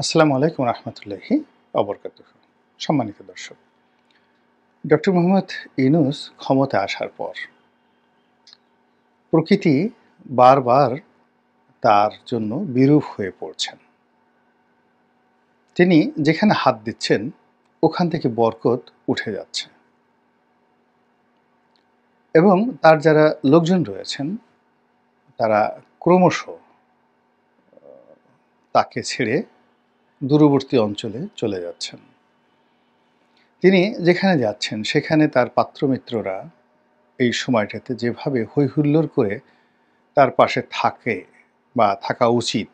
আসসালামু আলাইকুম রহমতুল্লাহি অবরকাতুহ। সম্মানিত দর্শক, ডক্টর মোহাম্মদ ইউনূস ক্ষমতায় আসার পর প্রকৃতি বারবার তার জন্য বিরূপ হয়ে পড়ছেন। তিনি যেখানে হাত দিচ্ছেন ওখান থেকে বরকত উঠে যাচ্ছে এবং তার যারা লোকজন রয়েছেন তারা ক্রমশ তাকে ছেড়ে দূরবর্তী অঞ্চলে চলে যাচ্ছেন। তিনি যেখানে যাচ্ছেন সেখানে তার পাত্রমিত্ররা এই সময়টাতে যেভাবে হইহুল্লোড় করে তার পাশে থাকে বা থাকা উচিত,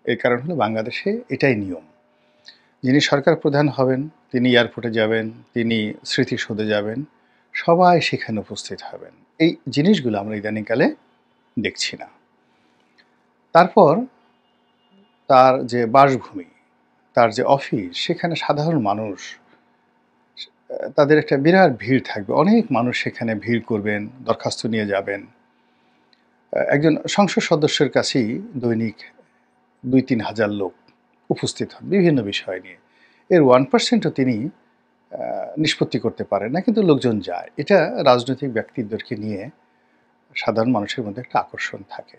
এর কারণ হলো বাংলাদেশে এটাই নিয়ম। যিনি সরকার প্রধান হবেন তিনি এয়ারপোর্টে যাবেন, তিনি স্মৃতিসৌধে যাবেন, সবাই সেখানে উপস্থিত হবেন। এই জিনিসগুলো আমরা ইদানিংকালে দেখছি না। তারপর তার যে বাসভূমি, তার যে অফিস, সেখানে সাধারণ মানুষ, তাদের একটা বিরাট ভিড় থাকবে। অনেক মানুষ সেখানে ভিড় করবেন, দরখাস্ত নিয়ে যাবেন। একজন সংসদ সদস্যের কাছেই দৈনিক ২-৩ হাজার লোক উপস্থিত হন বিভিন্ন বিষয় নিয়ে। এর 1%ও তিনি নিষ্পত্তি করতে পারেন না, কিন্তু লোকজন যায়। এটা রাজনৈতিক ব্যক্তিদেরকে নিয়ে সাধারণ মানুষের মধ্যে একটা আকর্ষণ থাকে।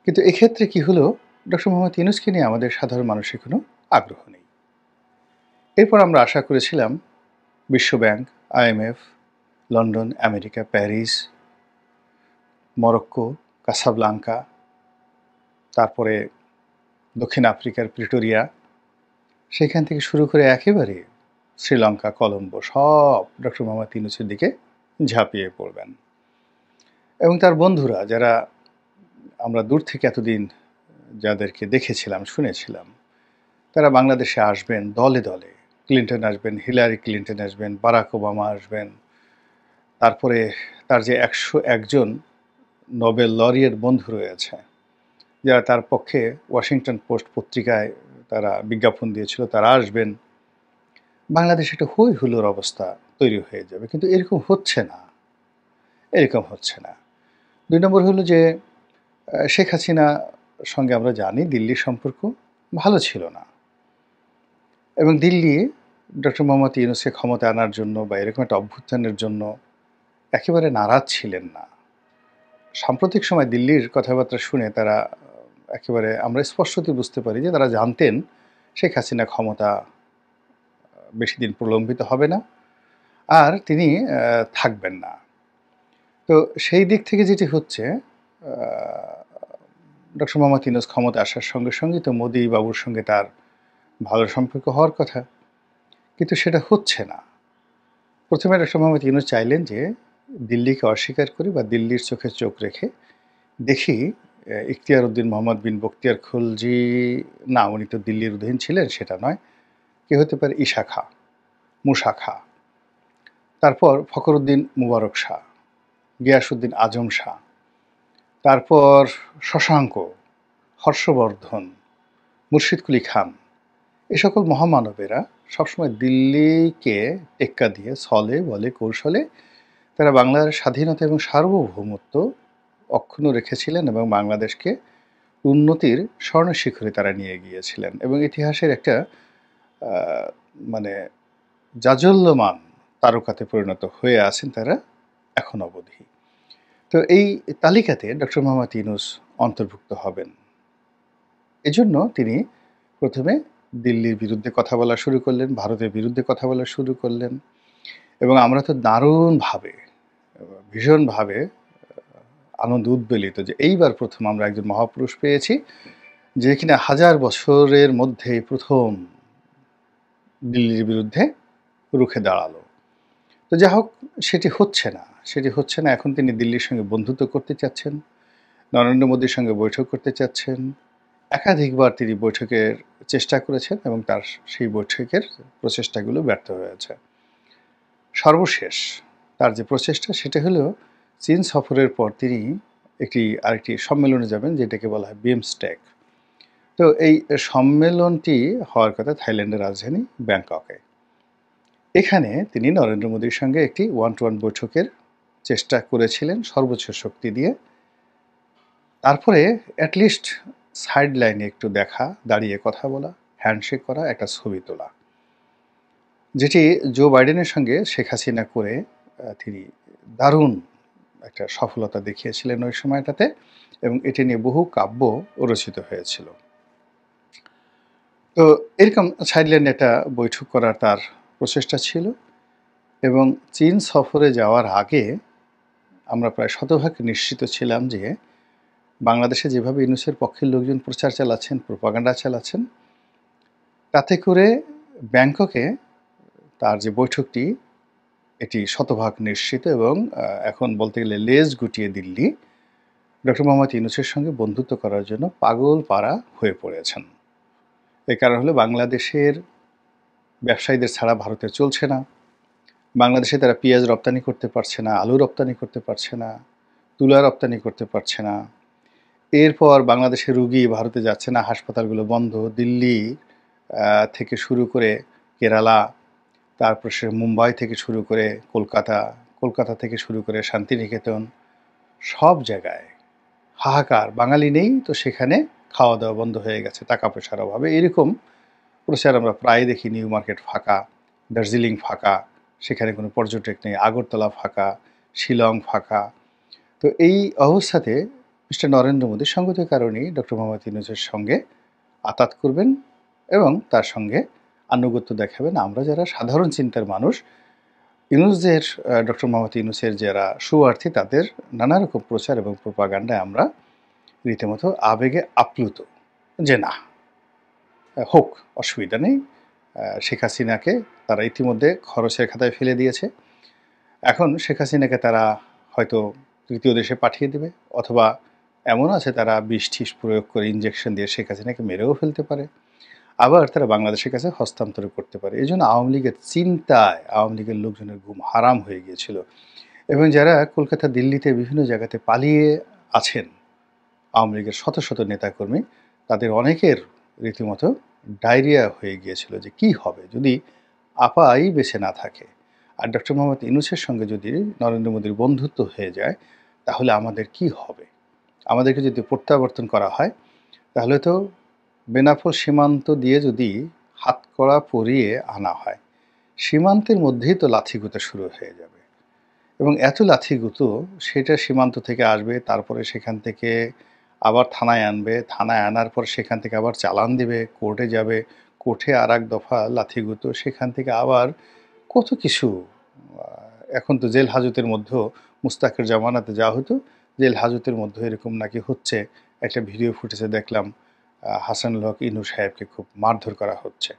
কিন্তু এক্ষেত্রে কি হলো, ডক্টর মোহাম্মদ ইউনূসকে নিয়ে আমাদের সাধারণ মানুষের কোনো আগ্রহ নেই। এরপর আমরা আশা করেছিলাম বিশ্বব্যাংক, IMF, London, America, Paris, Morocco, Casablanca, তারপরে দক্ষিণ আফ্রিকার প্রিটোরিয়া, সেখান থেকে শুরু করে একেবারে শ্রীলঙ্কা, কলম্বো, সব ডক্টর মোহাম্মদ ইউনূসের দিকে ঝাঁপিয়ে পড়বেন। এবং তার বন্ধুরা, যারা আমরা দূর থেকে এতদিন যাদেরকে দেখেছিলাম, শুনেছিলাম, তারা বাংলাদেশে আসবেন দলে দলে। ক্লিন্টন আসবেন, হিলারি ক্লিন্টন আসবেন, বারাক ওবামা আসবেন। তারপরে তার যে ১০১ জন নোবেল লরিয়েট বন্ধু রয়েছে, যারা তার পক্ষে ওয়াশিংটন পোস্ট পত্রিকায় তারা বিজ্ঞাপন দিয়েছিল, তারা আসবেন। বাংলাদেশে একটা হই হুল্লোড় অবস্থা তৈরি হয়ে যাবে, কিন্তু এরকম হচ্ছে না। ২ নম্বর হলো যে শেখ হাসিনা সঙ্গে আমরা জানি দিল্লির সম্পর্ক ভালো ছিল না, এবং দিল্লি ডক্টর মোহাম্মদ ইউনূসকে ক্ষমতা আনার জন্য বা এরকম একটা অভ্যুত্থানের জন্য একেবারে নারাজ ছিলেন না। সাম্প্রতিক সময় দিল্লির কথাবার্তা শুনে তারা একেবারে আমরা স্পষ্টতই বুঝতে পারি যে তারা জানতেন শেখ হাসিনা ক্ষমতা বেশি দিন প্রলম্বিত হবে না, আর তিনি থাকবেন না। তো সেই দিক থেকে যেটি হচ্ছে, ডক্টর মোহাম্মদ ইউনূস ক্ষমতা আসার সঙ্গে সঙ্গে তো মোদি বাবুর সঙ্গে তার ভালো সম্পর্ক হওয়ার কথা, কিন্তু সেটা হচ্ছে না। প্রথমে ডক্টর মোহাম্মদ ইউনূস চাইলেন যে দিল্লিকে অস্বীকার করি বা দিল্লির চোখে চোখ রেখে দেখি ইখতিয়ার উদ্দিন মোহাম্মদ বিন বখতিয়ার খলজি, না উনি তো দিল্লির অধীন ছিলেন, সেটা নয়, কে হতে পারে, ঈশা খাঁ, মুসা খাঁ, তারপর ফখরুদ্দিন মুবারক শাহ, গিয়াসউদ্দিন আজম শাহ, তারপর শশাঙ্ক, হর্ষবর্ধন, মুর্শিদ কুলি খান, এ সকল মহামানবেরা সবসময় দিল্লিকে টেক্কা দিয়ে ছলে বলে কৌশলে তারা বাংলার স্বাধীনতা এবং সার্বভৌমত্ব অক্ষুণ্ণ রেখেছিলেন এবং বাংলাদেশকে উন্নতির স্বর্ণশিখরে তারা নিয়ে গিয়েছিলেন, এবং ইতিহাসের একটা মানে জাজল্যমান তারকাতে পরিণত হয়ে আছেন তারা এখন অবধি। তো এই তালিকাতে ডক্টর মোহাম্মদ ইউনূস অন্তর্ভুক্ত হবেন। এজন্য তিনি প্রথমে দিল্লির বিরুদ্ধে কথা বলা শুরু করলেন, ভারতের বিরুদ্ধে কথা বলা শুরু করলেন, এবং আমরা তো দারুণভাবে, ভীষণভাবে আনন্দ উদ্বেলিত যে এইবার প্রথম আমরা একজন মহাপুরুষ পেয়েছি যে কিনা 1000 বছরের মধ্যে প্রথম দিল্লির বিরুদ্ধে রুখে দাঁড়ালো। তো যা হোক, সেটি হচ্ছে না। এখন তিনি দিল্লির সঙ্গে বন্ধুত্ব করতে চাচ্ছেন, নরেন্দ্র মোদীর সঙ্গে বৈঠক করতে চাচ্ছেন। একাধিকবার তিনি বৈঠকের চেষ্টা করেছেন এবং তার সেই বৈঠকের প্রচেষ্টাগুলো ব্যর্থ হয়েছে। সর্বশেষ তার যে প্রচেষ্টা, সেটা হলো চীন সফরের পর তিনি আরেকটি সম্মেলনে যাবেন, যেটাকে বলা হয় বিমস্টেক। তো এই সম্মেলনটি হওয়ার কথা থাইল্যান্ডের রাজধানী ব্যাংককে। এখানে তিনি নরেন্দ্র মোদীর সঙ্গে একটি 1-to-1 বৈঠকের চেষ্টা করেছিলেন সর্বোচ্চ শক্তি দিয়ে। তারপরে অ্যাটলিস্ট সাইড লাইনে একটু দেখা, দাঁড়িয়ে কথা বলা, হ্যান্ডশেক করা, একটা ছবি তোলা, যেটি জো বাইডেনের সঙ্গে শেখ হাসিনা করে তিনি দারুণ একটা সফলতা দেখিয়েছিলেন ওই সময়টাতে, এবং এটি নিয়ে বহু কাব্য রচিত হয়েছিল। তো এরকম সাইডলাইনে একটা বৈঠক করার তার প্রচেষ্টা ছিল, এবং চীন সফরে যাওয়ার আগে আমরা প্রায় শতভাগ নিশ্চিত ছিলাম যে বাংলাদেশে যেভাবে ইউনূসের পক্ষের লোকজন প্রচার চালাচ্ছেন, প্রোপাগান্ডা চালাচ্ছেন, তাতে করে ব্যাংককে তার যে বৈঠকটি এটি শতভাগ নিশ্চিত, এবং এখন বলতে গেলে লেজ গুটিয়ে দিল্লি ডক্টর মোহাম্মদ ইউনূসের সঙ্গে বন্ধুত্ব করার জন্য পাগল পাড়া হয়ে পড়েছেন। এর কারণ হলো বাংলাদেশের ব্যবসায়ীদের ছাড়া ভারতের চলছে না। বাংলাদেশে তারা পেঁয়াজ রপ্তানি করতে পারছে না, আলু রপ্তানি করতে পারছে না, তুলা রপ্তানি করতে পারছে না। এরপর বাংলাদেশের রুগী ভারতে যাচ্ছে না, হাসপাতালগুলো বন্ধ। দিল্লি থেকে শুরু করে কেরালা, তারপর সে মুম্বাই থেকে শুরু করে কলকাতা, কলকাতা থেকে শুরু করে শান্তিনিকেতন, সব জায়গায় হাহাকার। বাঙালি নেই তো সেখানে খাওয়া দাওয়া বন্ধ হয়ে গেছে টাকা পয়সার অভাবে। এরকম প্রচার আমরা প্রায় দেখি। নিউ মার্কেট ফাঁকা, দার্জিলিং ফাঁকা, সেখানে কোনো পর্যটক নেই, আগরতলা ফাঁকা, শিলং ফাঁকা। তো এই অবস্থাতে মিস্টার নরেন্দ্র মোদী সঙ্গত কারণেই ডক্টর মোহাম্মদ ইউনূসের সঙ্গে আতাত করবেন এবং তার সঙ্গে আনুগত্য দেখাবেন। আমরা যারা সাধারণ চিন্তার মানুষ, ইউনূসের ডক্টর মোহাম্মদ ইউনূসের যারা সুয়ার্থী, তাদের নানা রকম প্রচার এবং প্রোপাগান্ডায় আমরা রীতিমতো আবেগে আপ্লুত যে না, হোক, অসুবিধা নেই। শেখ হাসিনাকে তারা ইতিমধ্যে খরচের খাতায় ফেলে দিয়েছে। এখন শেখ হাসিনাকে তারা হয়তো তৃতীয় দেশে পাঠিয়ে দেবে, অথবা এমন আছে তারা বিষ-টিষ প্রয়োগ করে ইঞ্জেকশন দিয়ে শেখ হাসিনাকে মেরেও ফেলতে পারে, আবার তারা বাংলাদেশের কাছে হস্তান্তর করতে পারে। এই জন্য আওয়ামী লীগের চিন্তায় আওয়ামী লীগের লোকজনের ঘুম হারাম হয়ে গিয়েছিল, এবং যারা কলকাতা, দিল্লিতে বিভিন্ন জায়গাতে পালিয়ে আছেন আওয়ামী লীগের শত শত নেতাকর্মী, তাদের অনেকের রীতিমতো ডায়রিয়া হয়ে গিয়েছিল যে কি হবে যদি আপাই বেঁচে না থাকে, আর ডক্টর মোহাম্মদ ইউনূসের সঙ্গে যদি নরেন্দ্র মোদীর বন্ধুত্ব হয়ে যায় তাহলে আমাদের কি হবে। আমাদেরকে যদি প্রত্যাবর্তন করা হয় তাহলে তো বেনাপোল সীমান্ত দিয়ে যদি হাতকড়া পরিয়ে আনা হয়, সীমান্তের মধ্যেই তো লাথিগুতো শুরু হয়ে যাবে, এবং এত লাথিগুতো সেটা সীমান্ত থেকে আসবে, তারপরে সেখান থেকে আবার থানায় আনবে, থানায় আনার পর সেখান থেকে আবার চালান দিবে, কোর্টে যাবে, কোর্টে আর এক দফা লাথিগুতো, সেখান থেকে আবার কত কিছু। এখন তো জেল হাজতের মধ্যেও মুস্তাকের জামানাতে যা হতো, জেল হাজতের মধ্যে এরকম নাকি হচ্ছে। একটা ভিডিও ফুটেজে দেখলাম হাসানুল হক ইনু সাহেবকে খুব মারধর করা হচ্ছে,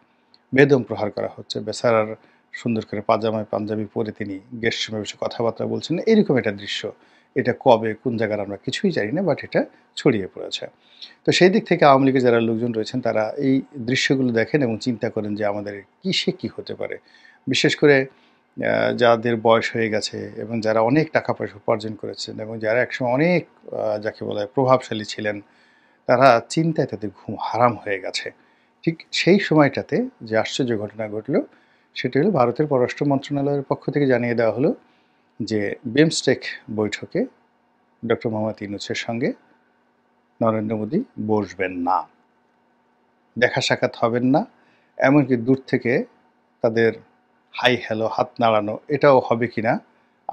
বেদম প্রহার করা হচ্ছে। বেচারার সুন্দর করে পাজামায় পাঞ্জাবি পরে তিনি গেস্ট রুমে বসে কথাবার্তা বলছেন, এরকম একটা দৃশ্য। এটা কবে কোন জায়গার আমরা কিছুই জানি না, বাট এটা ছড়িয়ে পড়েছে। তো সেই দিক থেকে আওয়ামী লীগের যারা লোকজন রয়েছেন তারা এই দৃশ্যগুলো দেখেন এবং চিন্তা করেন যে আমাদের কিসে কি হতে পারে। বিশেষ করে যাদের বয়স হয়ে গেছে এবং যারা অনেক টাকা পয়সা উপার্জন করেছেন এবং যারা একসময় অনেক যাকে বলা হয় প্রভাবশালী ছিলেন, তারা চিন্তায় তাদের ঘুম হারাম হয়ে গেছে। ঠিক সেই সময়টাতে যে আশ্চর্য ঘটনা ঘটল সেটা হলো ভারতের পররাষ্ট্র মন্ত্রণালয়ের পক্ষ থেকে জানিয়ে দেওয়া হলো যে বিমস্টেক বৈঠকে ডক্টর মোহাম্মদ ইউনূসের সঙ্গে নরেন্দ্র মোদী বসবেন না, দেখা সাক্ষাৎ হবেন না, এমনকি দূর থেকে তাদের হাই হ্যালো হাত নাড়ানো এটাও হবে কি না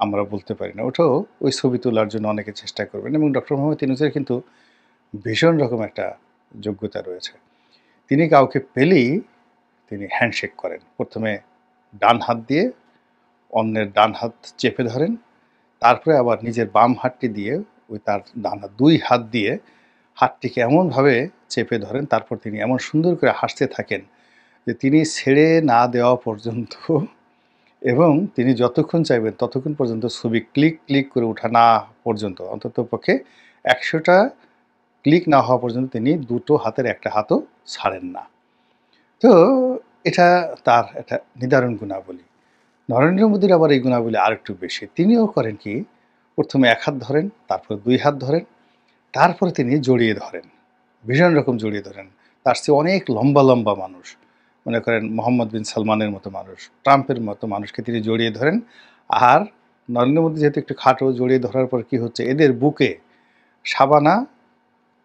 আমরা বলতে পারি না। ওটাও ওই ছবি তোলার জন্য অনেকে চেষ্টা করবেন, এবং ডক্টর মোহাম্মদ ইউনূসের কিন্তু ভীষণ রকম একটা যোগ্যতা রয়েছে। তিনি কাউকে পেলেই তিনি হ্যান্ডশেক করেন। প্রথমে ডান হাত দিয়ে অন্যের ডান হাত চেপে ধরেন, তারপরে আবার নিজের বাম হাতটি দিয়ে ওই তার ডান হাত, দুই হাত দিয়ে হাতটিকে এমনভাবে চেপে ধরেন, তারপর তিনি এমন সুন্দর করে হাসতে থাকেন যে তিনি ছেড়ে না দেওয়া পর্যন্ত, এবং তিনি যতক্ষণ চাইবেন ততক্ষণ পর্যন্ত ছবি ক্লিক ক্লিক করে ওঠা না পর্যন্ত, অন্তত পক্ষে 100টা ক্লিক না হওয়া পর্যন্ত তিনি দুটো হাতের একটা হাতও ছাড়েন না। তো এটা তার একটা নিদারুণ গুণাবলী। নরেন্দ্র মোদীর আবার এই গুণাবলী আরেকটু বেশি। তিনিও করেন কি, প্রথমে এক হাত ধরেন, তারপর দুই হাত ধরেন, তারপরে তিনি জড়িয়ে ধরেন, ভীষণ রকম জড়িয়ে ধরেন। তার চেয়ে অনেক লম্বা লম্বা মানুষ, মনে করেন মোহাম্মদ বিন সালমানের মতো মানুষ, ট্রাম্পের মতো মানুষকে তিনি জড়িয়ে ধরেন। আর নরেন্দ্র মোদী যেহেতু একটু খাটো, জড়িয়ে ধরার পর কি হচ্ছে, এদের বুকে শাবানা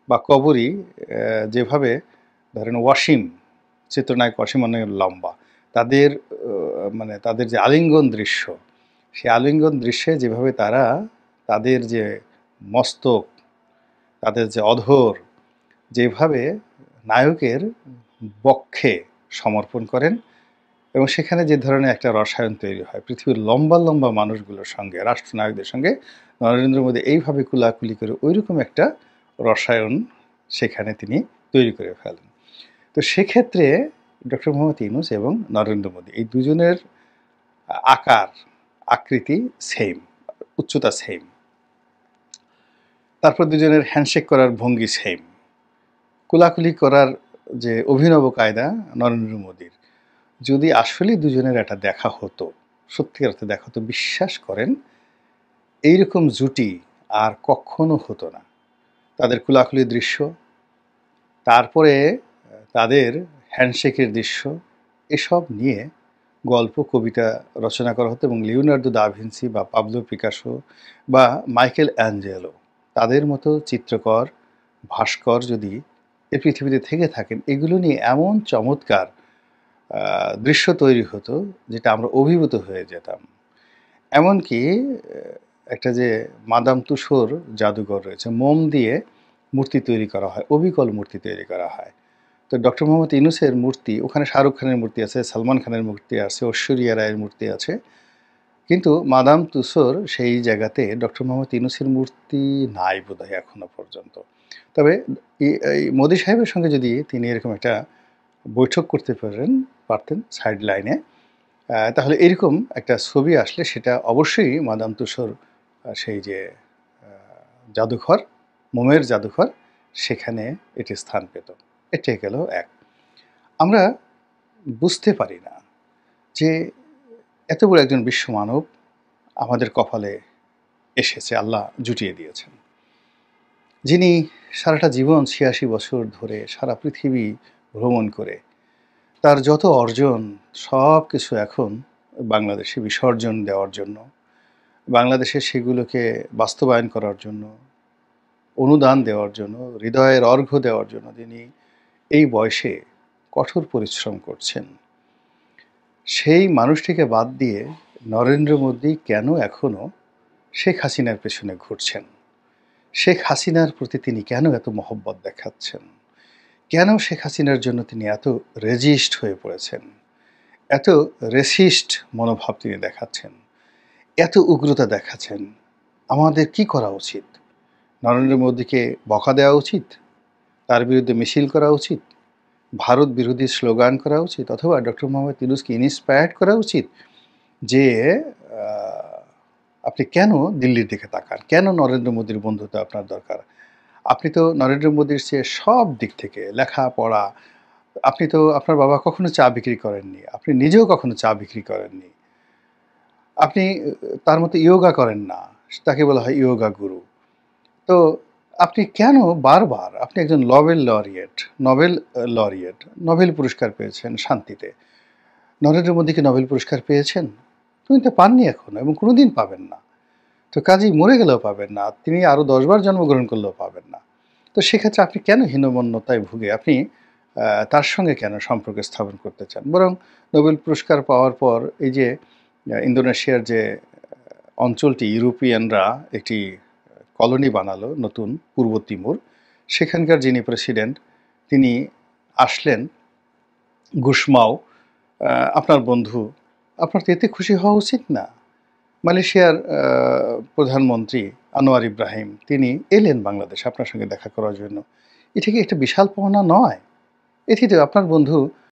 বা কবরী যেভাবে ধরেন ওয়াসিম, চিত্রনায়ক ওয়াসিম অনেক লম্বা, তাদের মানে তাদের যে আলিঙ্গন দৃশ্য, সেই আলিঙ্গন দৃশ্যে যেভাবে তারা তাদের যে মস্তক, তাদের যে অধর যেভাবে নায়কের বক্ষে সমর্পণ করেন, এবং সেখানে যে ধরনের একটা রসায়ন তৈরি হয় পৃথিবীর লম্বা লম্বা মানুষগুলোর সঙ্গে, রাষ্ট্রনায়কদের সঙ্গে নরেন্দ্র মোদী এইভাবে কুলাকুলি করে ওইরকম একটা রসায়ন সেখানে তিনি তৈরি করে ফেলেন। তো সেক্ষেত্রে ডক্টর মোহাম্মদ ইউনূস এবং নরেন্দ্র মোদী এই দুজনের আকার আকৃতি সেম, উচ্চতা সেম, তারপর দুজনের হ্যান্ডশেক করার ভঙ্গি সেম, কোলাকুলি করার যে অভিনব কায়দা নরেন্দ্র মোদীর, যদি আসলেই দুজনের একটা দেখা হতো, সত্যিকার অর্থে দেখা হতো, বিশ্বাস করেন এইরকম জুটি আর কখনো হতো না। তাদের কোলাকুলির দৃশ্য, তারপরে তাদের হ্যান্ডশেকের দৃশ্য, এসব নিয়ে গল্প কবিতা রচনা করা হতো, এবং লিওনার্দো দা ভিঞ্চি বা পাবলো পিকাসো বা মাইকেল অ্যাঞ্জেলো তাদের মতো চিত্রকর, ভাস্কর যদি এ পৃথিবীতে থেকে থাকেন, এগুলো নিয়ে এমন চমৎকার দৃশ্য তৈরি হতো যেটা আমরা অভিভূত হয়ে যেতাম। এমনকি একটা যে মাদাম তুসোর জাদুঘর রয়েছে, মোম দিয়ে মূর্তি তৈরি করা হয়, অবিকল মূর্তি তৈরি করা হয়। তো ডক্টর মোহাম্মদ ইউনূসের মূর্তি, ওখানে শাহরুখ খানের মূর্তি আছে, সালমান খানের মূর্তি আছে, ঐশ্বরিয়া রায়ের মূর্তি আছে, কিন্তু মাদাম তুসোর সেই জায়গাতে ডক্টর মোহাম্মদ ইউনূসের মূর্তি নাই বোধহয় এখনো পর্যন্ত। তবে এই মোদি সাহেবের সঙ্গে যদি তিনি এরকম একটা বৈঠক করতে পারতেন সাইড লাইনে, তাহলে এরকম একটা ছবি আসলে সেটা অবশ্যই মাদাম তুসোর সেই যে জাদুঘর, মোমের জাদুঘর, সেখানে এটি স্থান পেত। এটাই গেল এক। আমরা বুঝতে পারি না যে এত বড় একজন বিশ্বমানব আমাদের কপালে এসেছে, আল্লাহ জুটিয়ে দিয়েছেন, যিনি সারাটা জীবন ৮৬ বছর ধরে সারা পৃথিবী ভ্রমণ করে তার যত অর্জন সব কিছু এখন বাংলাদেশে বিসর্জন দেওয়ার জন্য, বাংলাদেশে সেগুলোকে বাস্তবায়ন করার জন্য, অনুদান দেওয়ার জন্য, হৃদয়ের অর্ঘ্য দেওয়ার জন্য তিনি এই বয়সে কঠোর পরিশ্রম করছেন। সেই মানুষটিকে বাদ দিয়ে নরেন্দ্র মোদী কেন এখনও শেখ হাসিনার পেছনে ঘুরছেন? শেখ হাসিনার প্রতি তিনি কেন এত মহব্বত দেখাচ্ছেন? কেন শেখ হাসিনার জন্য তিনি এত রেজিস্ট হয়ে পড়েছেন, এত রেসিস্ট মনোভাব তিনি দেখাচ্ছেন, এত উগ্রতা দেখাচ্ছেন? আমাদের কি করা উচিত? নরেন্দ্র মোদীকে বকা দেওয়া উচিত? তার বিরুদ্ধে মিছিল করা উচিত? ভারত বিরোধী স্লোগান করা উচিত? অথবা ডক্টর মোহাম্মদ ইউনূসকে ইন্সপায়ার্ড করা উচিত যে আপনি কেন দিল্লির দিকে তাকান? কেন নরেন্দ্র মোদীর বন্ধুত্ব আপনার দরকার? আপনি তো নরেন্দ্র মোদীর চেয়ে সব দিক থেকে, লেখাপড়া, আপনি তো, আপনার বাবা কখনো চা বিক্রি করেননি, আপনি নিজেও কখনো চা বিক্রি করেননি, আপনি তার মতো ইয়োগা করেন না, তাকে বলা হয় ইয়োগা গুরু। তো আপনি কেন বারবার, আপনি একজন নোবেল পুরস্কার পেয়েছেন শান্তিতে, নরেন্দ্র মোদীকে নোবেল পুরস্কার পেয়েছেন? তুমি তো পাননি এখনো, এবং কোনোদিন পাবেন না। তো কাজেই মরে গেলেও পাবেন না, তিনি আরও ১০ বার জন্মগ্রহণ করলেও পাবেন না। তো সেক্ষেত্রে আপনি কেন হীনমন্যতায় ভুগে আপনি তার সঙ্গে কেন সম্পর্ক স্থাপন করতে চান? বরং নোবেল পুরস্কার পাওয়ার পর এই যে ইন্দোনেশিয়ার যে অঞ্চলটি ইউরোপিয়ানরা একটি কলোনি বানালো নতুন, পূর্ব তিমুর, সেখানকার যিনি প্রেসিডেন্ট তিনি আসলেন, গুসমাও, আপনার বন্ধু, আপনার তো এতে খুশি হওয়া উচিত না? মালয়েশিয়ার প্রধানমন্ত্রী আনোয়ার ইব্রাহিম তিনি এলেন বাংলাদেশে আপনার সঙ্গে দেখা করার জন্য। এটা কি একটা বিশাল পাওনা নয়? এটি তো আপনার বন্ধু